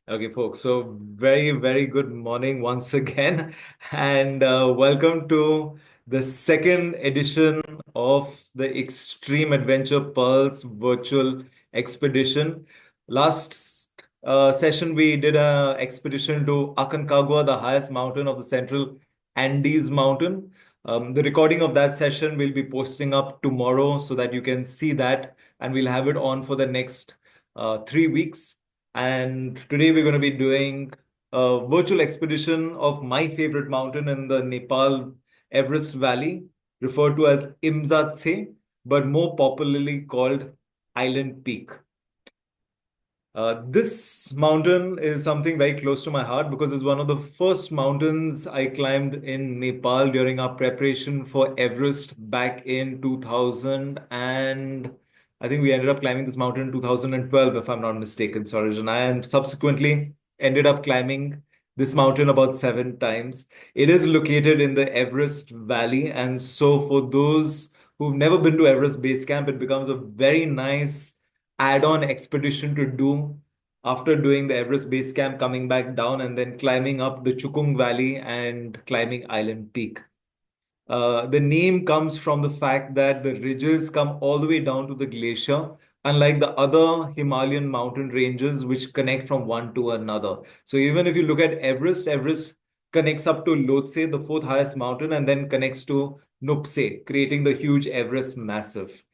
Okay, folks. So, very good morning once again, and welcome to the second edition of the Extreme Adventure Pearls virtual expedition. Last session, we did a expedition to Aconcagua, the highest mountain of the Central Andes mountain. The recording of that session will be posting up tomorrow so that you can see that, and we'll have it on for the next 3 weeks. And today we're going to be doing a virtual expedition of my favorite mountain in the Nepal Everest Valley, referred to as Imzatse, but more popularly called Island Peak. This mountain is something very close to my heart because it's one of the first mountains I climbed in Nepal during our preparation for Everest back in 2000. And I think we ended up climbing this mountain in 2012, if I'm not mistaken, Sarojana. And subsequently ended up climbing this mountain about 7 times. It is located in the Everest Valley. And so for those who've never been to Everest Base Camp, it becomes a very nice add-on expedition to do after doing the Everest Base Camp, coming back down and then climbing up the Chukung Valley and climbing Island Peak. The name comes from the fact that the ridges come all the way down to the glacier, unlike the other Himalayan mountain ranges, which connect from one to another. So even if you look at Everest, Everest connects up to Lhotse, the fourth highest mountain, and then connects to Nuptse, creating the huge Everest massif.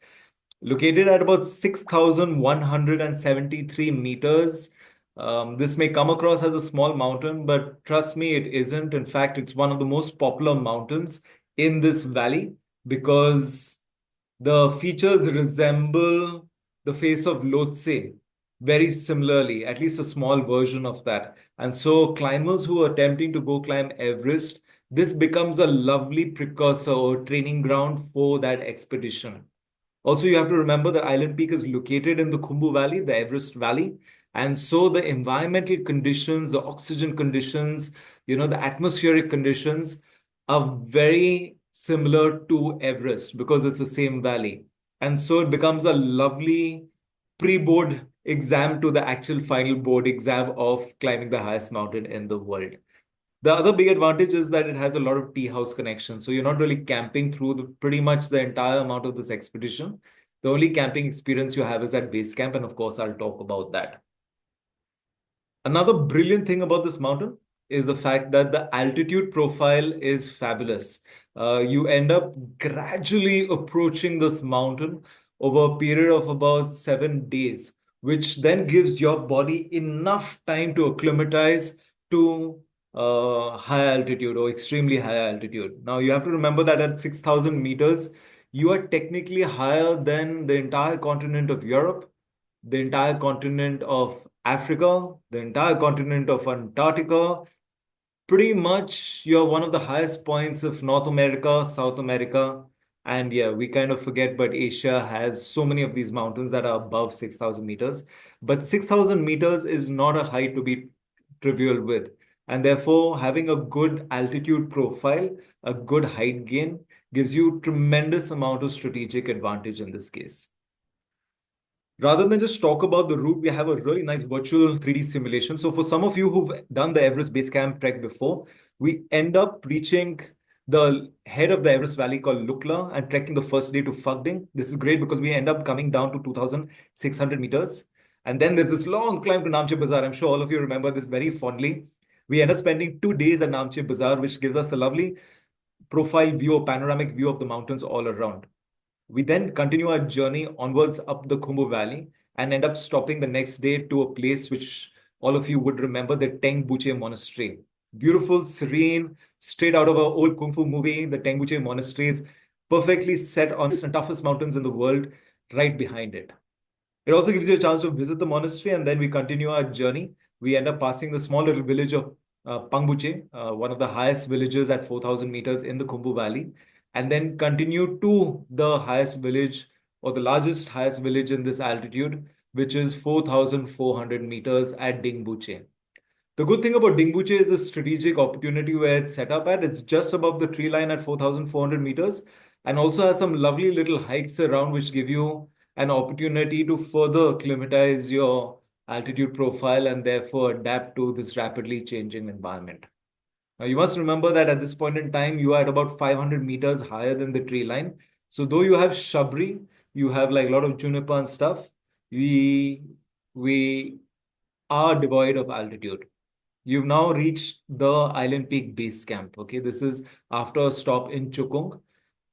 Located at about 6,173 meters. This may come across as a small mountain, but trust me, it isn't. In fact, it's one of the most popular mountains in this valley because the features resemble the face of Lhotse very similarly, at least a small version of that. And so, climbers who are attempting to go climb Everest, this becomes a lovely precursor or training ground for that expedition. Also, you have to remember that Island Peak is located in the Khumbu Valley, the Everest Valley. And so the environmental conditions, the oxygen conditions, the atmospheric conditions are very similar to Everest because it's the same valley. And so it becomes a lovely pre-board exam to the actual final board exam of climbing the highest mountain in the world. The other big advantage is that it has a lot of tea house connections. So you're not really camping through pretty much the entire amount of this expedition. The only camping experience you have is at base camp. And of course, I'll talk about that. Another brilliant thing about this mountain is the fact that the altitude profile is fabulous. You end up gradually approaching this mountain over a period of about 7 days, which then gives your body enough time to acclimatize to high altitude or extremely high altitude. Now, you have to remember that at 6,000 meters, you are technically higher than the entire continent of Europe, the entire continent of Africa, the entire continent of Antarctica. Pretty much, you're one of the highest points of North America, South America, and yeah, we kind of forget, but Asia has so many of these mountains that are above 6,000 meters. But 6,000 meters is not a height to be trivial with. And therefore, having a good altitude profile, a good height gain, gives you tremendous amount of strategic advantage in this case. Rather than just talk about the route, we have a really nice virtual 3D simulation. So for some of you who've done the Everest Base Camp trek before, we end up reaching the head of the Everest Valley called Lukla and trekking the first day to Phakding. This is great because we end up coming down to 2,600 meters. And then there's this long climb to Namche Bazaar. I'm sure all of you remember this very fondly. We end up spending 2 days at Namche Bazaar, which gives us a lovely profile view, a panoramic view of the mountains all around. We then continue our journey onwards up the Khumbu Valley and end up stopping the next day to a place which all of you would remember, the Tengbuche Monastery. Beautiful, serene, straight out of an old Kung Fu movie. The Tengbuche Monastery is perfectly set on the toughest mountains in the world, right behind it. It also gives you a chance to visit the monastery, and then we continue our journey. We end up passing the small little village of Pangbuche, one of the highest villages at 4,000 meters in the Khumbu Valley, and then continue to the highest village or the largest highest village in this altitude, which is 4,400 meters at Dingbuche. The good thing about Dingbuche is the strategic opportunity where it's set up at. It's just above the tree line at 4,400 meters and also has some lovely little hikes around which give you an opportunity to further acclimatize your altitude profile and therefore adapt to this rapidly changing environment. Now, you must remember that at this point in time, you are at about 500 meters higher than the tree line. So, though you have shrubbery, you have like a lot of juniper and stuff, we we are devoid of altitude. You've now reached the Island Peak base camp. Okay, this is after a stop in Chukung.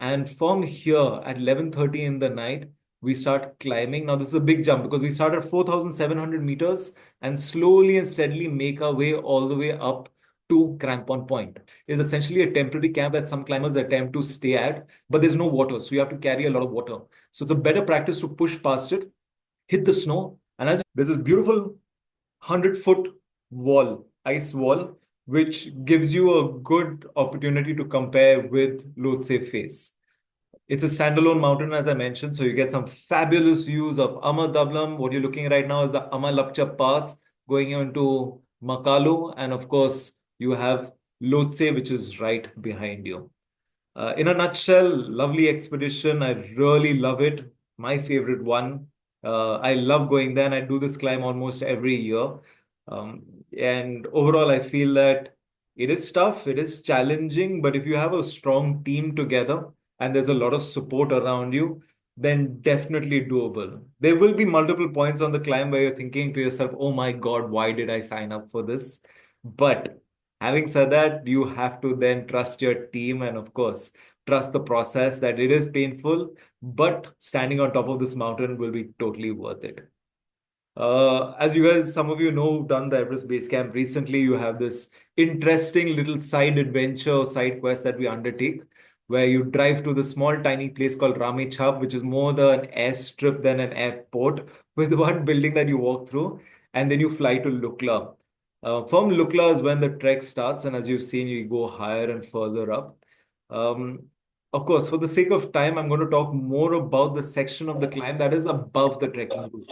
And from here at 11:30 in the night, we start climbing. Now, this is a big jump because we start at 4,700 meters and slowly and steadily make our way all the way up to Crampon Point. It's essentially a temporary camp that some climbers attempt to stay at, but there's no water. So you have to carry a lot of water. So it's a better practice to push past it, hit the snow, and as there's this beautiful 100-foot wall, ice wall, which gives you a good opportunity to compare with Lhotse Face. It's a standalone mountain, as I mentioned, so you get some fabulous views of Amar Dablam. What you're looking right now is the Amar Lapcha Pass going into Makalu, and of course, you have Lhotse, which is right behind you. In a nutshell, lovely expedition. I really love it. My favorite one. I love going there, and I do this climb almost every year. Um, and overall, I feel that it is tough, it is challenging, but if you have a strong team together and there's a lot of support around you, then definitely doable. There will be multiple points on the climb where you're thinking to yourself, oh my God, why did I sign up for this? But having said that, you have to then trust your team and, of course, trust the process that it is painful, but standing on top of this mountain will be totally worth it. As you guys, some of you know, who've done the Everest Base Camp recently, you have this interesting little side adventure, side quest that we undertake, where you drive to the small, tiny place called Ramechhap, which is more an airstrip than an airport, with one building that you walk through, and then you fly to Lukla. From Lukla is when the trek starts, and as you've seen, you go higher and further up. Um, of course, for the sake of time, I'm going to talk more about the section of the climb that is above the trekking route.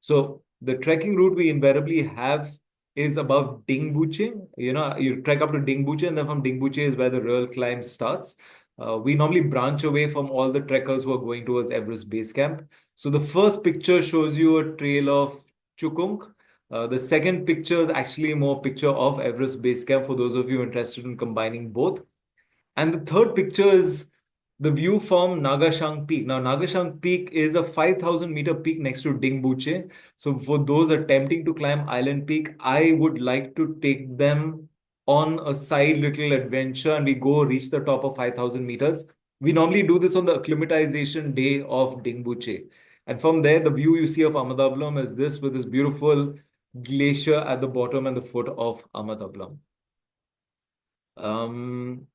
So the trekking route we invariably have is above Dingbuche. You know, you trek up to Dingbuche, and then from Dingbuche is where the real climb starts. We normally branch away from all the trekkers who are going towards Everest Base Camp. So the first picture shows you a trail of Chukung. The second picture is actually more picture of Everest Base Camp for those of you interested in combining both. And the third picture is the view from Nagashang Peak. Now, Nagashang Peak is a 5,000-meter peak next to Dingbuche. So, for those attempting to climb Island Peak, I would like to take them on a side little adventure and we go reach the top of 5,000 meters. We normally do this on the acclimatization day of Dingbuche. And from there, the view you see of Ahmedabad is this with this beautiful glacier at the bottom and the foot of Ahmedabad. Um,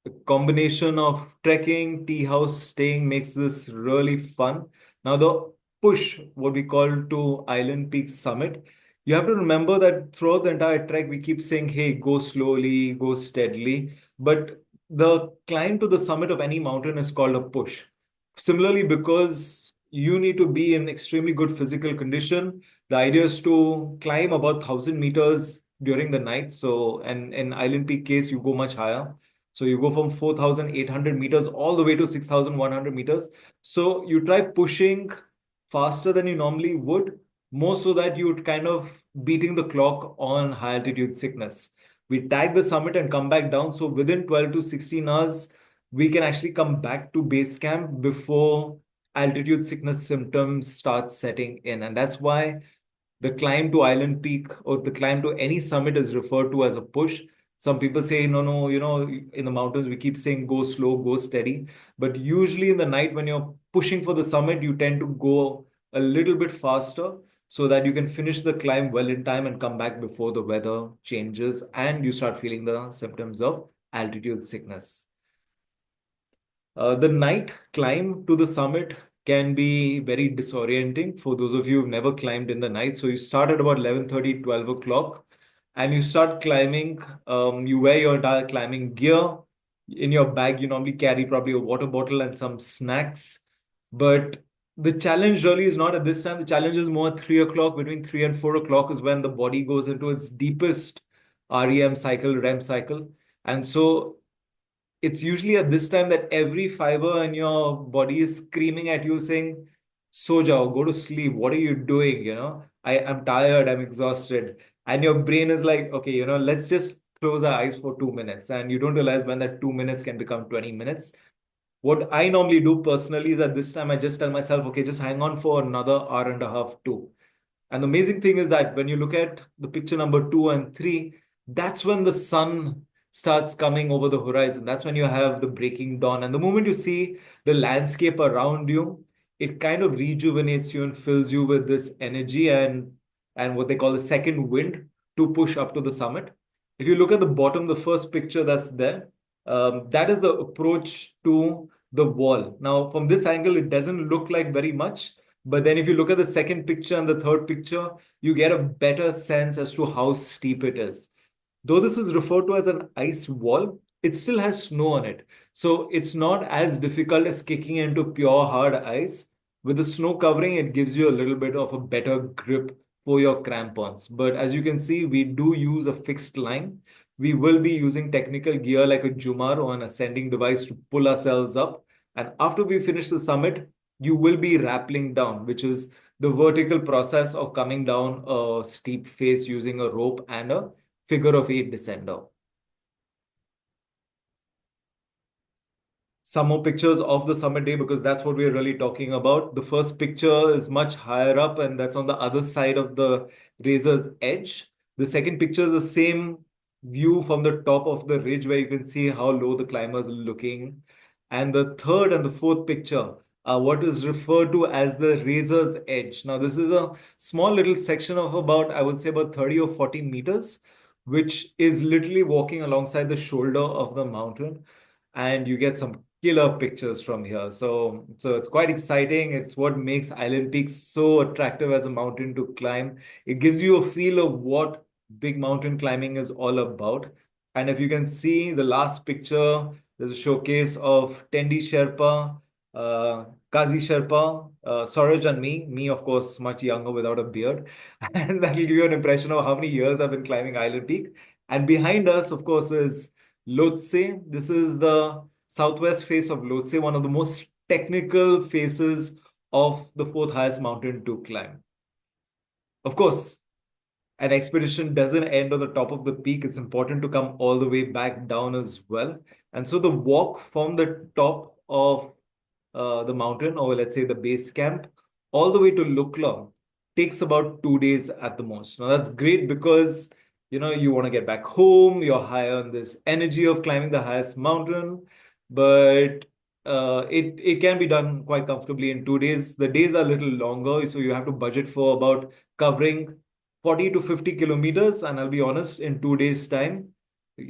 the combination of trekking, tea house staying makes this really fun. Now, the push, what we call to Island Peak Summit, you have to remember that throughout the entire trek, we keep saying, hey, go slowly, go steadily. But the climb to the summit of any mountain is called a push. Similarly, because you need to be in extremely good physical condition, the idea is to climb about 1,000 meters during the night. So, and in Island Peak case, you go much higher. So you go from 4,800 meters all the way to 6,100 meters. So you try pushing faster than you normally would, more so that you'd kind of beating the clock on high altitude sickness. We tag the summit and come back down. So within 12 to 16 hours, we can actually come back to base camp before altitude sickness symptoms start setting in. And that's why the climb to Island Peak or the climb to any summit is referred to as a push. Some people say, no, no, in the mountains, we keep saying go slow, go steady. But usually in the night, when you're pushing for the summit, you tend to go a little bit faster so that you can finish the climb well in time and come back before the weather changes and you start feeling the symptoms of altitude sickness. The night climb to the summit can be very disorienting for those of you who've never climbed in the night. So you start at about 11:30, 12 o'clock, and you start climbing. You wear your entire climbing gear. In your bag, you normally carry probably a water bottle and some snacks. But the challenge really is not at this time. The challenge is more at 3 o'clock. Between 3 and 4 o'clock is when the body goes into its deepest REM cycle, REM cycle. And so it's usually at this time that every fiber in your body is screaming at you saying, so jao, go to sleep. What are you doing? I'm tired, I'm exhausted. And your brain is like, okay, let's just close our eyes for 2 minutes. And you don't realize when that 2 minutes can become 20 minutes. What I normally do personally is at this time, I just tell myself, okay, just hang on for another hour and a half, too. And the amazing thing is that when you look at the picture number 2 and 3, that's when the sun starts coming over the horizon. That's when you have the breaking dawn. And the moment you see the landscape around you, it kind of rejuvenates you and fills you with this energy and what they call the second wind to push up to the summit. If you look at the bottom, the first picture that's there, that is the approach to the wall. Now, from this angle, it doesn't look like very much, but then if you look at the second picture and the third picture, you get a better sense as to how steep it is. Though this is referred to as an ice wall, it still has snow on it. So it's not as difficult as kicking into pure hard ice. With the snow covering, it gives you a little bit of a better grip for your crampons. But as you can see, we do use a fixed line. We will be using technical gear like a Jumar or an ascending device to pull ourselves up. And after we finish the summit, you will be rappelling down, which is the vertical process of coming down a steep face using a rope and a figure-of-8 descender. Some more pictures of the summit day because that's what we're really talking about. The first picture is much higher up, and that's on the other side of the razor's edge. The second picture is the same view from the top of the ridge where you can see how low the climber is looking. And the third and the fourth picture are what is referred to as the razor's edge. Now, this is a small little section of about, I would say, about 30 or 40 meters, which is literally walking alongside the shoulder of the mountain. And you get some killer pictures from here. So it's quite exciting. It's what makes Island Peak so attractive as a mountain to climb. It gives you a feel of what big mountain climbing is all about. And if you can see the last picture, there's a showcase of Tendi Sherpa, Kazi Sherpa, Suraj and me, of course, much younger without a beard. And that'll give you an impression of how many years I've been climbing Island Peak. And behind us, of course, is Lhotse. This is the southwest face of Lhotse, one of the most technical faces of the fourth highest mountain to climb. Of course, an expedition doesn't end on the top of the peak. It's important to come all the way back down as well. And so the walk from the top of the mountain, or let's say the base camp, all the way to Lukla takes about 2 days at the most. Now that's great because you want to get back home, you're high on this energy of climbing the highest mountain, but it can be done quite comfortably in 2 days. The days are a little longer, so you have to budget for about covering 40 to 50 kilometers. And I'll be honest, in 2 days' time,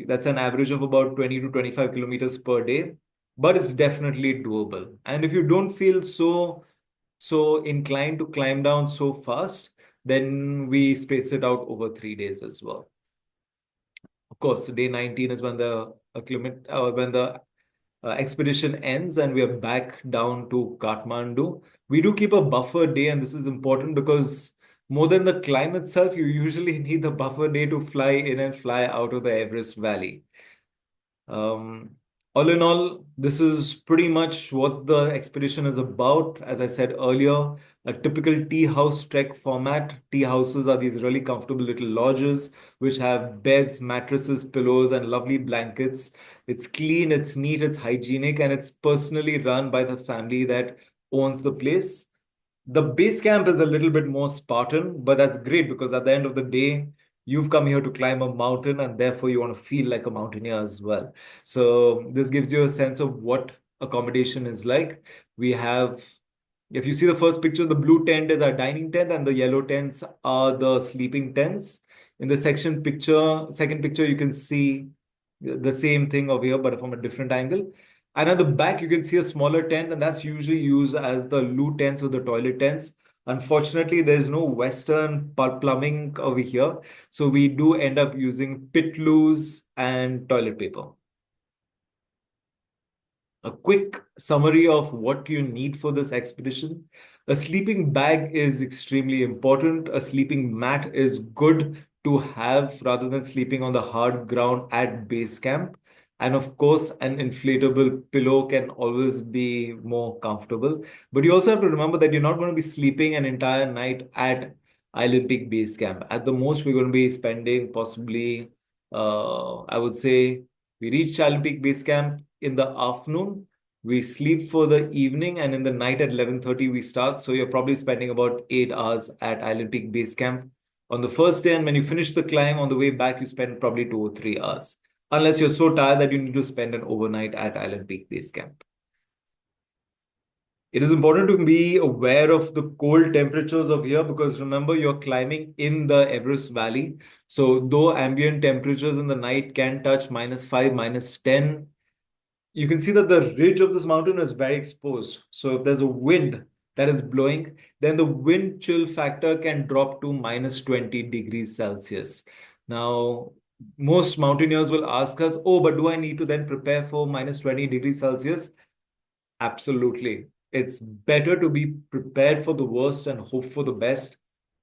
that's an average of about 20 to 25 kilometers per day, but it's definitely doable. And if you don't feel so inclined to climb down so fast, then we space it out over 3 days as well. Of course, day 19 is when the expedition ends and we are back down to Kathmandu. We do keep a buffer day, and this is important because more than the climb itself, you usually need the buffer day to fly in and fly out of the Everest Valley. Um, all in all, this is pretty much what the expedition is about. As I said earlier, a typical tea house trek format. Tea houses are these really comfortable little lodges which have beds, mattresses, pillows, and lovely blankets. It's clean, it's neat, it's hygienic, and it's personally run by the family that owns the place. The base camp is a little bit more Spartan, but that's great because at the end of the day, you've come here to climb a mountain and therefore you want to feel like a mountaineer as well. So this gives you a sense of what accommodation is like. We have, if you see the first picture, the blue tent is our dining tent and the yellow tents are the sleeping tents. In the second picture, you can see the same thing over here, but from a different angle. And at the back, you can see a smaller tent, and that's usually used as the loo tents or the toilet tents. Unfortunately, there's no Western plumbing over here, so we do end up using pit loos and toilet paper. A quick summary of what you need for this expedition. A sleeping bag is extremely important. A sleeping mat is good to have rather than sleeping on the hard ground at base camp. And of course, an inflatable pillow can always be more comfortable. But you also have to remember that you're not going to be sleeping an entire night at Island Peak Base Camp. At the most, we're going to be spending possibly, I would say, we reach Island Peak Base Camp in the afternoon. We sleep for the evening, and in the night at 11:30 we start. So you're probably spending about 8 hours at Island Peak Base Camp on the first day, and when you finish the climb on the way back, you spend probably 2 or 3 hours. Unless you're so tired that you need to spend an overnight at Island Peak Base Camp. It is important to be aware of the cold temperatures of here because remember, you're climbing in the Everest Valley. So, though ambient temperatures in the night can touch -5, -10, you can see that the ridge of this mountain is very exposed. So, if there's a wind that is blowing, then the wind chill factor can drop to -20 degrees Celsius. Now, most mountaineers will ask us, oh, but do I need to then prepare for -20 degrees Celsius? Absolutely. It's better to be prepared for the worst and hope for the best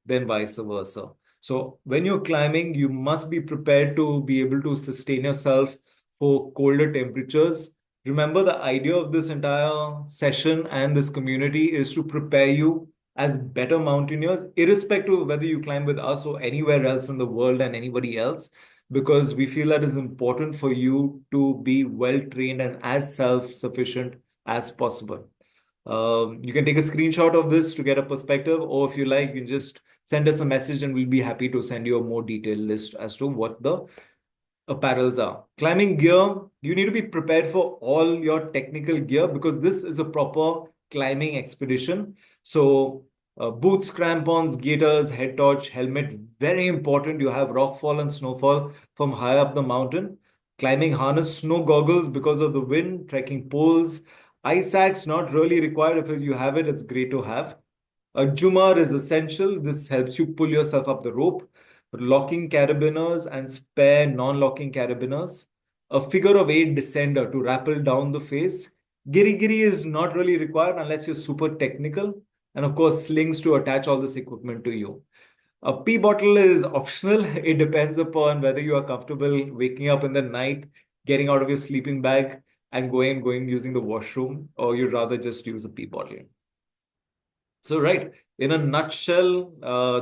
than vice versa. So when you're climbing, you must be prepared to be able to sustain yourself for colder temperatures. Remember, the idea of this entire session and this community is to prepare you as better mountaineers, irrespective of whether you climb with us or anywhere else in the world and anybody else, because we feel that it's important for you to be well trained and as self-sufficient as possible. You can take a screenshot of this to get a perspective, or if you like, you can just send us a message and we'll be happy to send you a more detailed list as to what the apparels are. Climbing gear, you need to be prepared for all your technical gear because this is a proper climbing expedition. So, boots, crampons, gaiters, head torch, helmet, very important. You have rockfall and snowfall from high up the mountain. Climbing harness, snow goggles because of the wind, trekking poles. Ice axe, not really required. If you have it, it's great to have. A Jumar is essential. This helps you pull yourself up the rope. Locking carabiners and spare non-locking carabiners. A figure-of-8 descender to rappel down the face. Giri giri is not really required unless you're super technical. And of course, slings to attach all this equipment to you. A pee bottle is optional. It depends upon whether you are comfortable waking up in the night, getting out of your sleeping bag, and going using the washroom, or you'd rather just use a pee bottle. So, right, in a nutshell,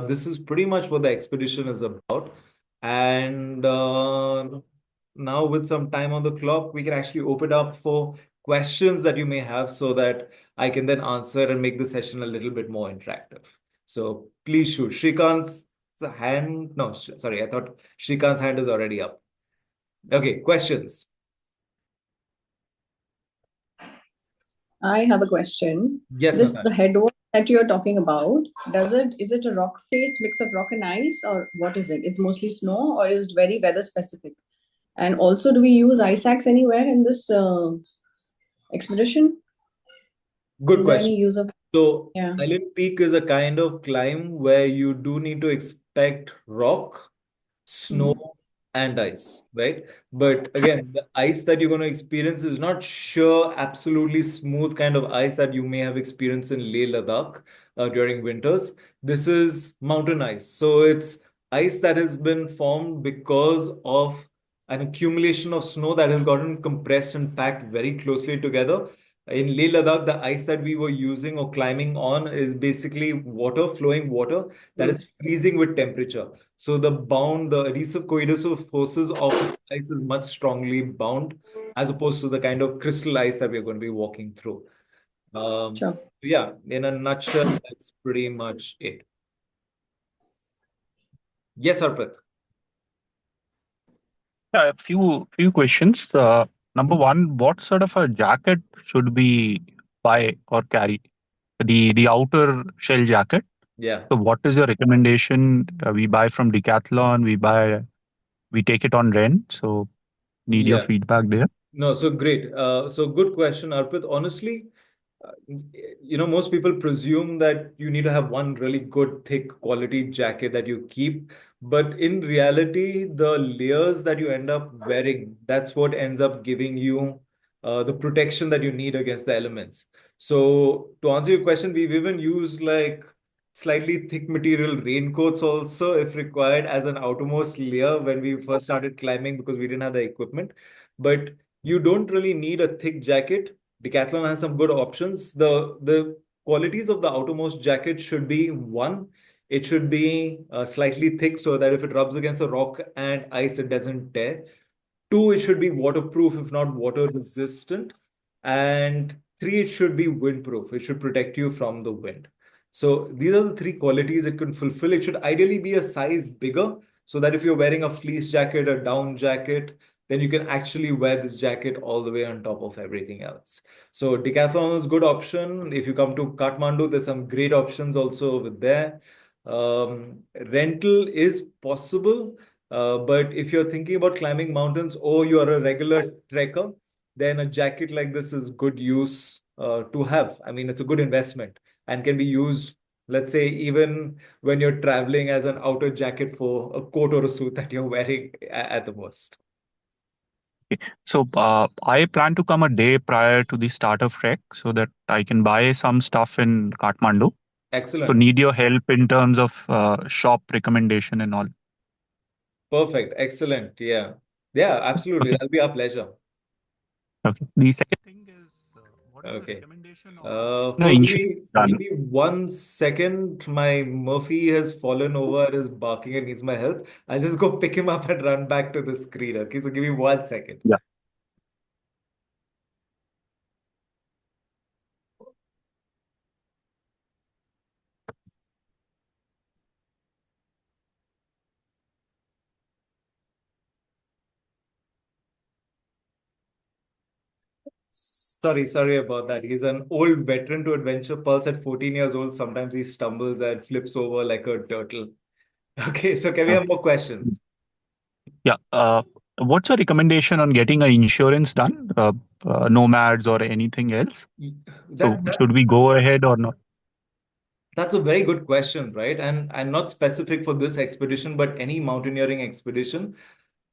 this is pretty much what the expedition is about. And now, with some time on the clock, we can actually open up for questions that you may have so that I can then answer and make the session a little bit more interactive. So, please shoot. Shrikant's hand, no, sorry, I thought Shrikant's hand is already up. Okay, questions. I have a question. This the headwatch Yes, that Nata. you're talking about, is it a rock face mix of rock and ice, or what is it? It's mostly snow, or is it very weather specific? And also, do we use ice axe anywhere in this expedition? Is Good there any question. use of? So, Yeah. Island Peak is a kind of climb where you do need to expect rock, snow, Mhm. and ice, right? But again, the ice that you're going to experience is not sure, absolutely smooth kind of ice that you may have experienced in Leh Ladakh during winters. This is mountain ice. So it's ice that has been formed because of an accumulation of snow that has gotten compressed and packed very closely together. In Leh Ladakh, the ice that we were using or climbing on is basically water, flowing water that Mm. is freezing with temperature. So the adhesive coadhesive forces of the ice is much strongly bound as opposed to the kind of crystal ice that we're going to be walking through. Um, Sure. yeah, in a nutshell, that's pretty much it. Yes, Arpit. Yeah, a few questions. Number one, what sort of a jacket should we buy or carry? The outer shell jacket. Yeah. So, what is your recommendation? We buy from Decathlon. We take it on rent. So, need your Yeah. feedback there. No, so great. So good question, Arpit. Honestly, most people presume that you need to have one really good, thick quality jacket that you keep. But in reality, the layers that you end up wearing, that's what ends up giving you the protection that you need against the elements. So to answer your question, we've even used like slightly thick material raincoats also, if required, as an outermost layer when we first started climbing because we didn't have the equipment. But you don't really need a thick jacket. Decathlon has some good options. The qualities of the outermost jacket should be one, It should be slightly thick so that if it rubs against the rock and ice, it doesn't tear. Two, it should be waterproof, if not water resistant. And three, it should be windproof. It should protect you from the wind. So these are the three qualities it can fulfill. It should ideally be a size bigger so that if you're wearing a fleece jacket, a down jacket, then you can actually wear this jacket all the way on top of everything else. So Decathlon is a good option. If you come to Kathmandu, there's some great options also over there. Rental is possible, but if you're thinking about climbing mountains or you're a regular trekker, then a jacket like this is good use to have. I mean, it's a good investment and can be used, let's say, even when you're traveling as an outer jacket for a coat or a suit that you're wearing at the most. So I plan to come a day prior to the start of trek so that I can buy some stuff in Kathmandu. So Excellent. need your help in terms of shop recommendation and all. Perfect. Excellent. Yeah. Yeah, absolutely. Okay. That'll be our pleasure. Okay. The second thing is, what is the Okay. recommendation on getting an Folks, insurance give done? me 1 second. My Murphy has fallen over and is barking and needs my help. I'll just go pick him up and run back to the screen. Okay, so give me 1 second. Yeah. Sorry about that. He's an old veteran to Adventure Pulse at 14 years old. Sometimes he stumbles and flips over like a turtle. Okay, so can we Uh, have more questions? yeah. What's your recommendation on getting an insurance done? Nomads or anything else? So That, that should we go ahead or not? That's a very good question, right? And not specific for this expedition, but any mountaineering expedition.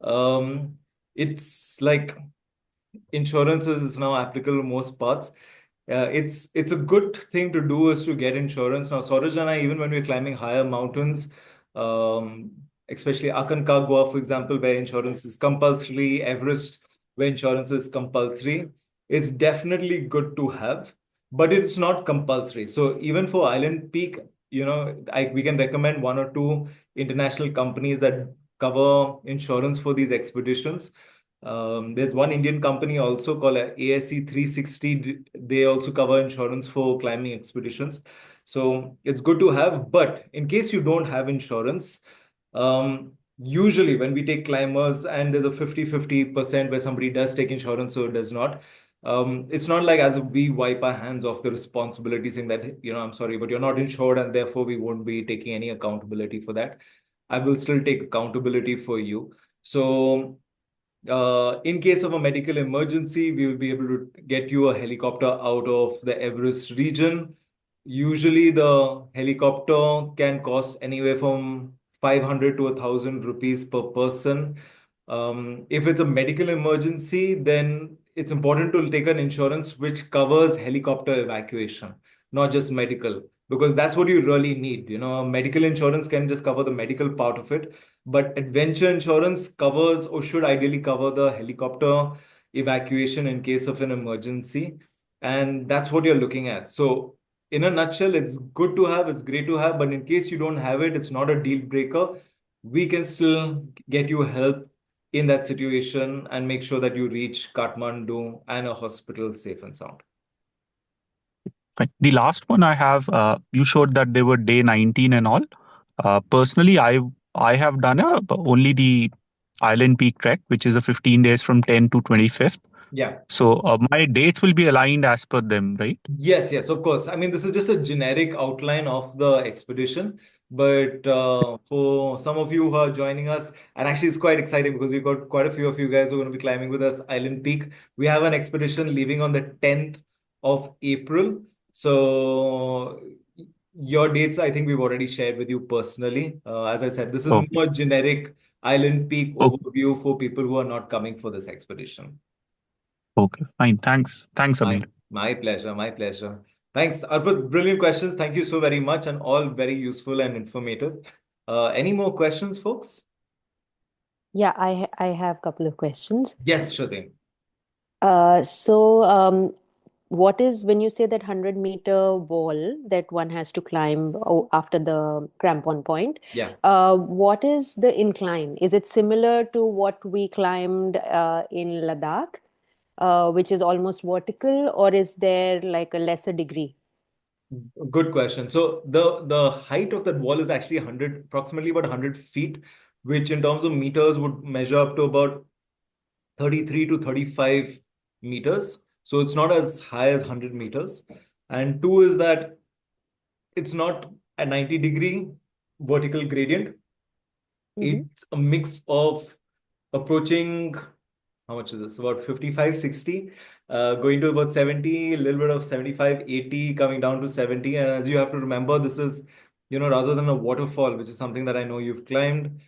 Um, it's like insurance is now applicable in most parts. It's a good thing to do is to get insurance. Now, Suraj and I, even when we're climbing higher mountains, um, especially Aconcagua, for example, where insurance is compulsory, Everest, where insurance is compulsory, it's definitely good to have, but it's not compulsory. So even for Island Peak, we can recommend one or two international companies that cover insurance for these expeditions. There's one Indian company also called ASC 360. They also cover insurance for climbing expeditions. So it's good to have. But in case you don't have insurance, usually when we take climbers and there's a 50-50% where somebody does take insurance or does not, it's not like as if we wipe our hands off the responsibility saying that, I'm sorry, but you're not insured and therefore we won't be taking any accountability for that. I will still take accountability for you. So in case of a medical emergency, we will be able to get you a helicopter out of the Everest region. Usually, the helicopter can cost anywhere from 500 to 1,000 rupees per person. If it's a medical emergency, then it's important to take an insurance which covers helicopter evacuation, not just medical, because that's what you really need. Medical insurance can just cover the medical part of it, but adventure insurance covers or should ideally cover the helicopter evacuation in case of an emergency. And that's what you're looking at. So, in a nutshell, it's good to have, it's great to have, but in case you don't have it, it's not a deal breaker. We can still get you help in that situation and make sure that you reach Kathmandu and a hospital safe and sound. Fine. The last one I have, you showed that they were day 19 and all. Personally, I have done only the Island Peak trek, which is a 15 days from 10 to 25th. Yeah. So my dates will be aligned as per them, right? Yes, of course. I mean, this is just a generic outline of the expedition, but for some of you who are joining us, and actually it's quite exciting because we've got quite a few of you guys who are going to be climbing with us Island Peak. We have an expedition leaving on the 10th of April. So your dates, I think we've already shared with you personally. As I said, this is Okay. more generic Island Peak Okay. overview for people who are not coming for this expedition. Okay. Fine. Thanks, My Amir. my pleasure, my pleasure. Thanks, Arpit. Brilliant questions. Thank you so very much, and all very useful and informative. Any more questions, folks? Yeah, I have a couple of questions. Yes, sure thing. So what is, when you say that 100-meter wall that one has to climb after the crampon point, Yeah. what is the incline? Is it similar to what we climbed in Ladakh, which is almost vertical, or is there like a lesser degree? Good question. So the height of that wall is actually 100, approximately about 100 feet, which in terms of meters would measure up to about 33 to 35 meters. So it's not as high as 100 meters. And two is that it's not a 90-degree vertical gradient. Mm-hmm. It's a mix of approaching, how much is this? About 55, 60, going to about 70, a little bit of 75, 80, coming down to 70. And as you have to remember, this is, rather than a waterfall, which is something that I know you've climbed,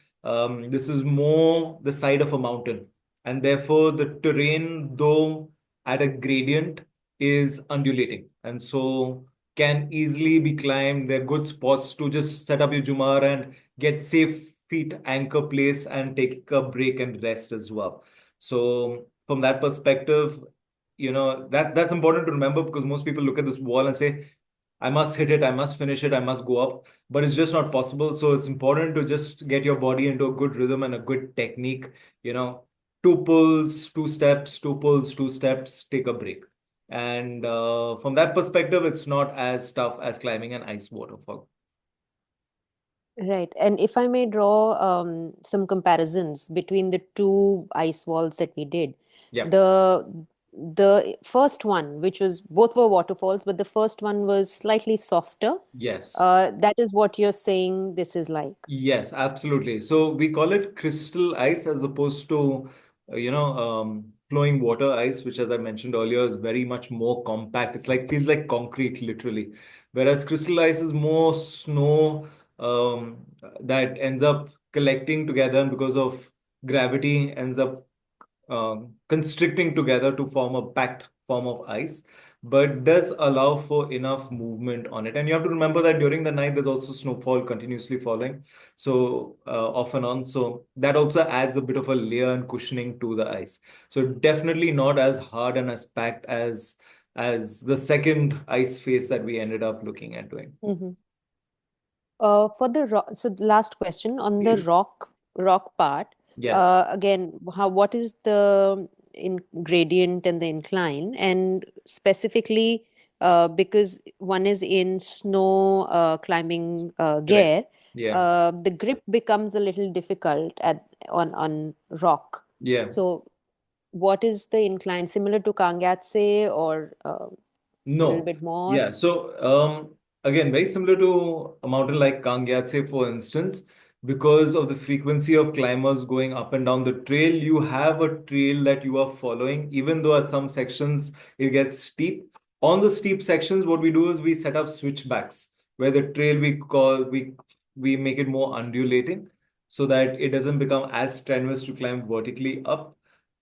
this is more the side of a mountain. And therefore, the terrain, though at a gradient, is undulating. And so can easily be climbed. There are good spots to just set up your Jumar and get safe feet anchor place and take a break and rest as well. So from that perspective, that's important to remember because most people look at this wall and say, I must hit it, I must finish it, I must go up, but it's just not possible. So it's important to just get your body into a good rhythm and a good technique. You know, two pulls, two steps, two pulls, two steps, take a break. And from that perspective, it's not as tough as climbing an ice waterfall. Right. And if I may draw some comparisons between the two ice walls that we did, Yeah. the first one, which was, both were waterfalls, but the first one was slightly softer. Yes. That is what you're saying this is like. Yes, absolutely. So we call it crystal ice as opposed to, flowing water ice, which, as I mentioned earlier, is very much more compact. It's like feels like concrete, literally. Whereas crystal ice is more snow, that ends up collecting together, and because of gravity, ends up constricting together to form a packed form of ice, but does allow for enough movement on it. And you have to remember that during the night, there's also snowfall continuously falling, so off and on. So that also adds a bit of a layer and cushioning to the ice. So definitely not as hard and as packed as the second ice face that we ended up looking at doing. Mm-hmm. For the rock, so the last question on the Please. rock part. Yes. Again, what is the gradient and the incline, and specifically because one is in snow climbing Correct. gear, Yeah. the grip becomes a little difficult on rock. Yeah. So, what is the incline? Similar to Kangyatse, or a little No. bit more? Yeah. So, again, very similar to a mountain like Kangyatse, for instance, because of the frequency of climbers going up and down the trail, you have a trail that you are following, even though at some sections it gets steep. On the steep sections, what we do is we set up switchbacks where the trail we make it more undulating so that it doesn't become as strenuous to climb vertically up.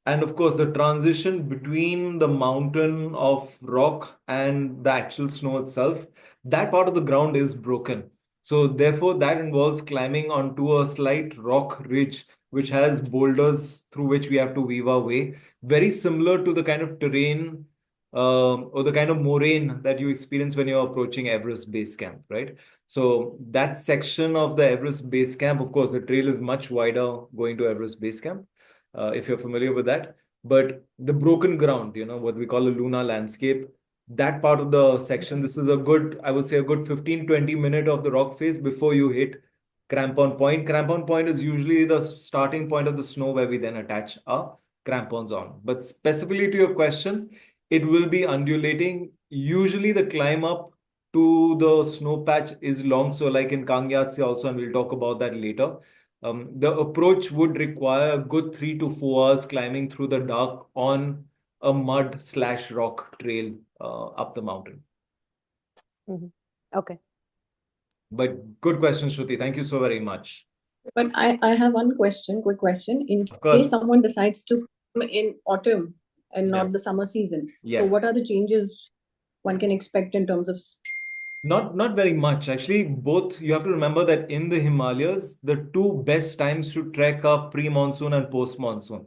And of course, the transition between the mountain of rock and the actual snow itself, that part of the ground is broken. So therefore, that involves climbing onto a slight rock ridge, which has boulders through which we have to weave our way. Very similar to the kind of terrain or the kind of moraine that you experience when you're approaching Everest Base Camp, right? So that section of the Everest Base Camp, of course, the trail is much wider going to Everest Base Camp, if you're familiar with that. But the broken ground, what we call a Luna landscape, that part of the section, this is a good, I would say, a good 15, 20 minute of the rock face before you hit crampon point. Crampon point is usually the starting point of the snow where we then attach our crampons on. But specifically to your question, it will be undulating. Usually the climb up to the snow patch is long. So like in Kangyatse also, and we'll talk about that later. The approach would require a good 3 to 4 hours climbing through the dark on a mud/rock trail up the mountain. Mm-hmm. Okay. But good question, Shruti. Thank you so very much. But I have one question, quick question. In Of course. case someone decides to come in autumn and Yeah. not the summer season, so Yes. what are the changes one can expect in terms of? Not very much. Actually, both, you have to remember that in the Himalayas, the two best times to trek are pre-monsoon and post-monsoon.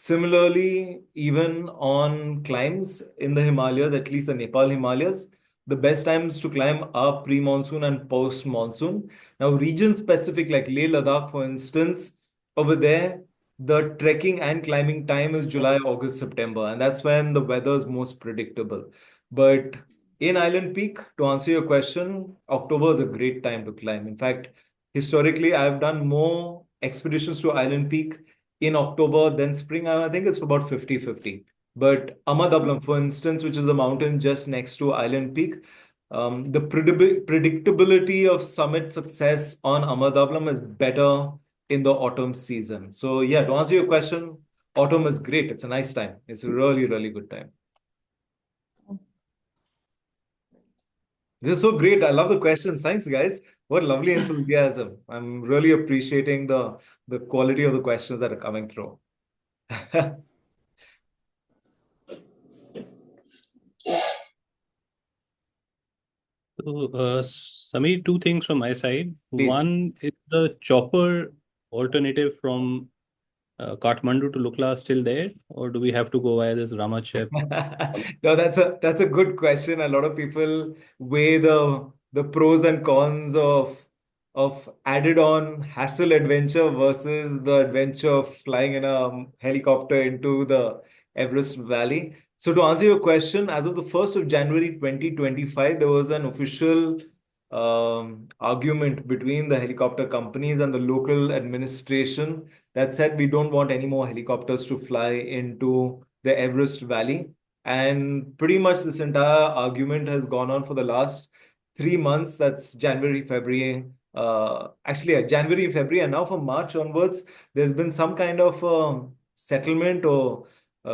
Similarly, even on climbs in the Himalayas, at least the Nepal Himalayas, the best times to climb are pre-monsoon and post-monsoon. Now, region-specific, like Leh Ladakh, for instance, over there, the trekking and climbing time is July, August, September, and that's when the weather is most predictable. But in Island Peak, to answer your question, October is a great time to climb. In fact, historically, I've done more expeditions to Island Peak in October than spring. I think it's about 50-50. But Amadablam, for instance, which is a mountain just next to Island Peak, the predictability of summit success on Amadablam is better in the autumn season. So yeah, to answer your question, autumn is great. It's a nice time. It's a really, really good time. This is so great. I love the questions. Thanks, guys. What lovely enthusiasm. I'm really appreciating the quality of the questions that are coming through. So, Samir, two things from my side. Please. One is the chopper alternative from Kathmandu to Lukla still there, or do we have to go via this Ramachep? No, that's a good question. A lot of people weigh the pros and cons of added on hassle adventure versus the adventure of flying in a helicopter into the Everest Valley. So to answer your question, as of the 1st of January 2025, there was an official argument between the helicopter companies and the local administration that said we don't want any more helicopters to fly into the Everest Valley. And pretty much this entire argument has gone on for the last 3 months. That's January, February. January, February, and now from March onwards, there's been some kind of settlement or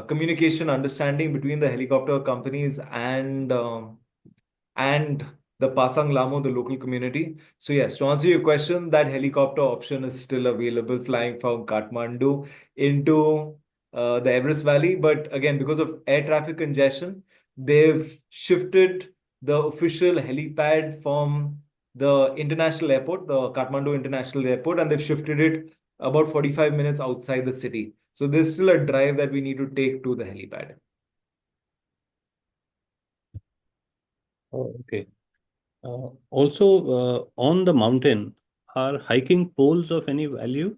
communication understanding between the helicopter companies and the Pasang Lamo, the local community. So yes, to answer your question, that helicopter option is still available, flying from Kathmandu into the Everest Valley. But again, because of air traffic congestion, they've shifted the official helipad from the international airport, the Kathmandu International Airport, and they've shifted it about 45 minutes outside the city. So there's still a drive that we need to take to the helipad. Oh, okay. Also, on the mountain, are hiking poles of any value?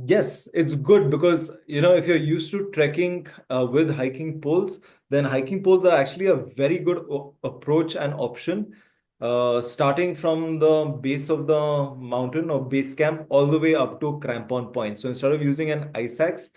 Yes, it's good because, if you're used to trekking with hiking poles, then hiking poles are actually a very good approach and option, starting from the base of the mountain or base camp all the way up to crampon point. So instead of using an ice axe,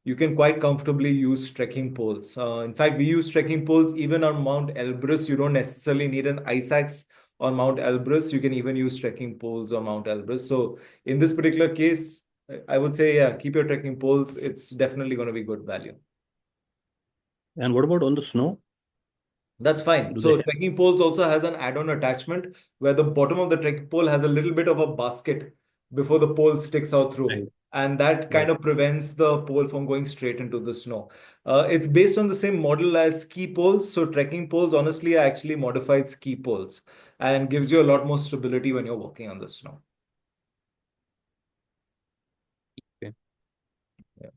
you can quite comfortably use trekking poles. In fact, we use trekking poles even on Mount Elbrus. You don't necessarily need an ice axe on Mount Elbrus. You can even use trekking poles on Mount Elbrus. So in this particular case, I would say, yeah, keep your trekking poles. It's definitely going to be good value. And what about on the snow? That's fine. Do So they have? trekking poles also has an add-on attachment where the bottom of the trekking pole has a little bit of a basket before the pole sticks out through. Right. And that kind Right. of prevents the pole from going straight into the snow. It's based on the same model as ski poles. So trekking poles, honestly, are actually modified ski poles and gives you a lot more stability when you're walking on the snow. Okay. Yeah.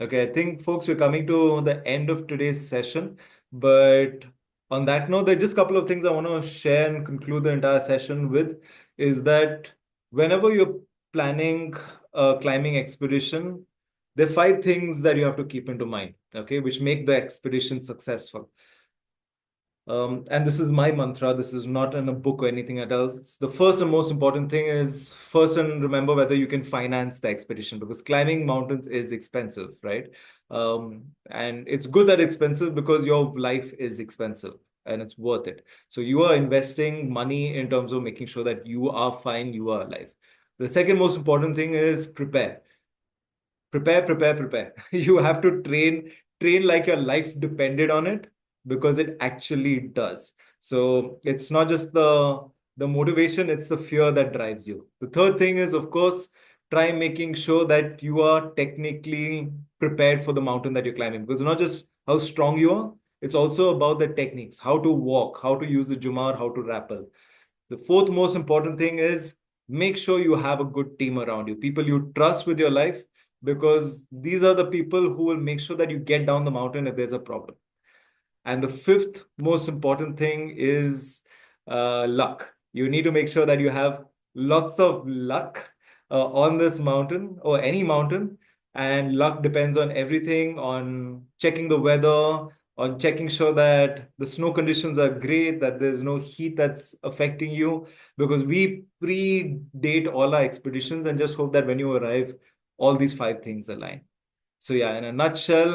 Okay, I think, folks, we're coming to the end of today's session. But on that note, there are just a couple of things I want to share and conclude the entire session with is that whenever you're planning a climbing expedition, there are 5 things that you have to keep into mind, okay, which make the expedition successful. And this is my mantra. This is not in a book or anything else. The first and most important thing is first and remember whether you can finance the expedition because climbing mountains is expensive, right? And it's good that it's expensive because your life is expensive and it's worth it. So you are investing money in terms of making sure that you are fine, you are alive. The second most important thing is prepare. Prepare. You have to train like your life depended on it because it actually does. So it's not just the motivation, it's the fear that drives you. The third thing is, of course, try making sure that you are technically prepared for the mountain that you're climbing because not just how strong you are, it's also about the techniques, how to walk, how to use the Jumar, how to rappel. The fourth most important thing is make sure you have a good team around you, people you trust with your life, because these are the people who will make sure that you get down the mountain if there's a problem. And the fifth most important thing is luck. You need to make sure that you have lots of luck on this mountain or any mountain. And luck depends on everything, on checking the weather, on checking sure that the snow conditions are great, that there's no heat that's affecting you, because we predate all our expeditions and just hope that when you arrive, all these five things align. So yeah, in a nutshell,